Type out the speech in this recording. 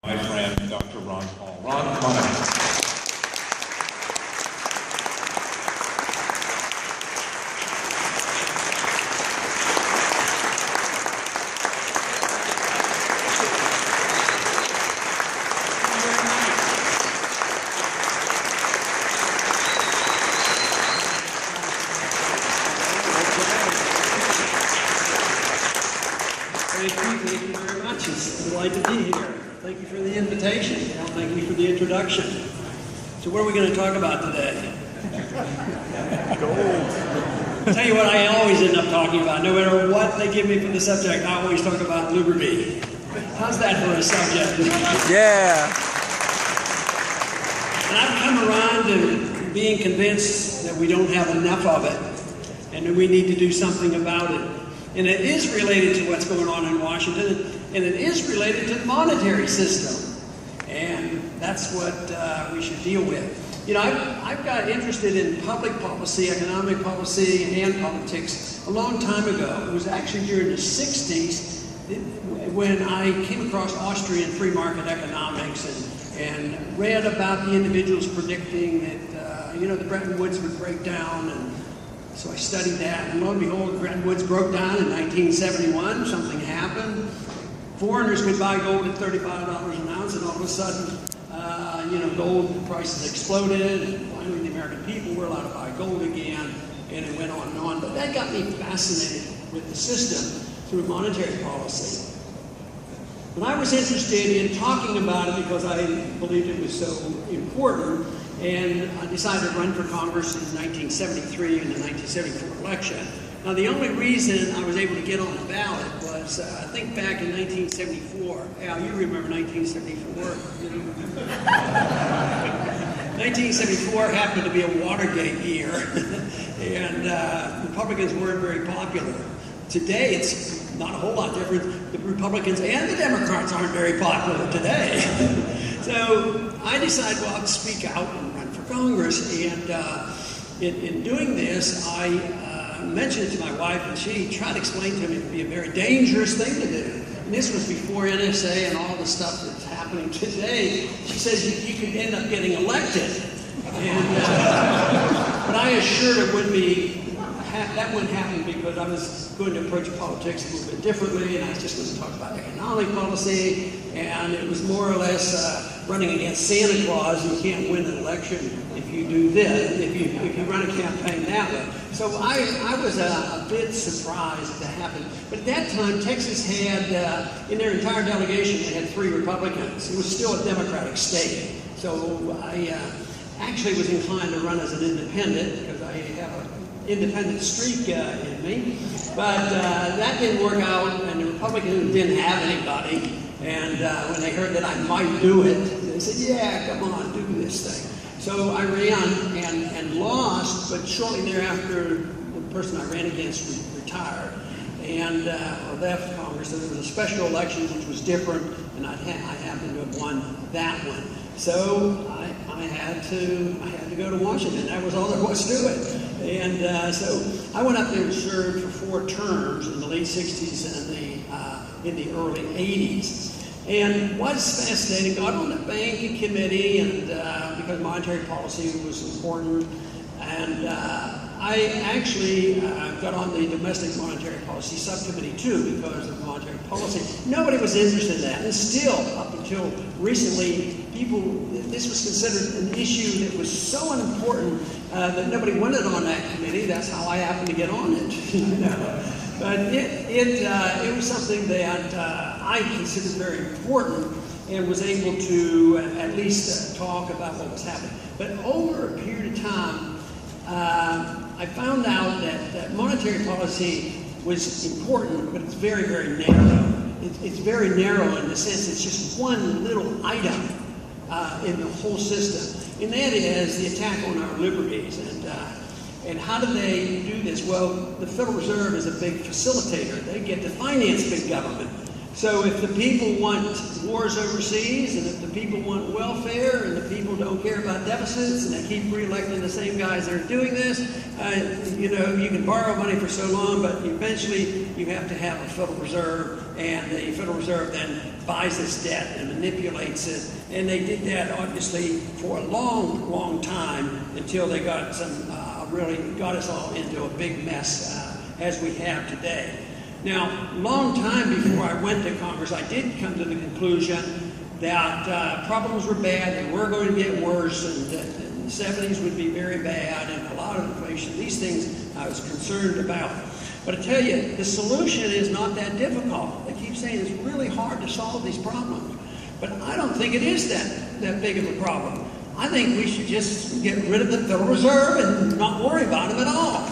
My friend, Dr. Ron Paul. Ron, come on up. Thank you very much. It's a delight to be here. Thank you for the invitation. Thank you for the introduction. So what are we going to talk about today? Gold. Tell you what I always end up talking about. No matter what they give me for the subject, I always talk about liberty. How's that for a subject? Yeah. And I've come around to being convinced that we don't have enough of it and that we need to do something about it. And it is related to what's going on in Washington, and it is related to the monetary system. And that's what we should deal with. You know, I've got interested in public policy, economic policy, and politics a long time ago. It was actually during the 60s when I came across Austrian free market economics and read about the individuals predicting that, you know, the Bretton Woods would break down. And so I studied that, and lo and behold, Bretton Woods broke down in 1971. Something happened. Foreigners could buy gold at $35 an ounce, and all of a sudden, you know, gold prices exploded, and finally the American people were allowed to buy gold again, and it went on and on. But that got me fascinated with the system through monetary policy. And I was interested in talking about it because I believed it was so important. And I decided to run for Congress in 1973 in the 1974 election. Now, the only reason I was able to get on the ballot was, I think back in 1974. Al, you remember 1974? 1974 happened to be a Watergate year, and Republicans weren't very popular. Today, it's not a whole lot different. The Republicans and the Democrats aren't very popular today. So I decided, well, I'd speak out and run for Congress. And in doing this, I mentioned it to my wife, and she tried to explain to me it would be a very dangerous thing to do. And this was before NSA and all the stuff that's happening today. She says you could end up getting elected. And, but I assured her that wouldn't happen because I was going to approach politics a little bit differently, and I was just going to talk about economic policy, and it was more or less running against Santa Claus. You can't win an election if you do this, if you run a campaign that way. So I was a bit surprised that happened. But at that time, Texas had, in their entire delegation, they had 3 Republicans. It was still a Democratic state. So I actually was inclined to run as an independent because I have an independent streak in me. But that didn't work out, and the Republicans didn't have anybody. And when they heard that I might do it, they said, yeah, come on, do this thing. So I ran and lost, but shortly thereafter, the person I ran against retired and left Congress. So there was a special election, which was different, and I happened to have won that one. So I had to go to Washington. That was all there was to it. And so I went up there and served for 4 terms in the late 60s and in the early 80s. And what's fascinating, got on the banking committee, and because monetary policy was important, and I actually got on the domestic monetary policy subcommittee too because of monetary policy. Nobody was interested in that, and still, up until recently, this was considered an issue that was so important that nobody wanted on that committee. That's how I happened to get on it. You know? But it was something that I considered very important and was able to at least talk about what was happening. But over a period of time, I found out that monetary policy was important, but it's very, very narrow. It's very narrow in the sense it's just one little item in the whole system, and that is the attack on our liberties. And how do they do this? Well, the Federal Reserve is a big facilitator. They get to finance big government. So if the people want wars overseas, and if the people want welfare, and the people don't care about deficits, and they keep re-electing the same guys that are doing this, you know, you can borrow money for so long, but eventually you have to have a Federal Reserve, and the Federal Reserve then buys this debt and manipulates it. And they did that obviously for a long, long time until they got really got us all into a big mess as we have today. Now, long time before I went to Congress, I did come to the conclusion that problems were bad, they were going to get worse, and that the 70s would be very bad, and a lot of inflation. These things I was concerned about. But I tell you, the solution is not that difficult. They keep saying it's really hard to solve these problems. But I don't think it is that big of a problem. I think we should just get rid of the Federal Reserve and not worry about them at all.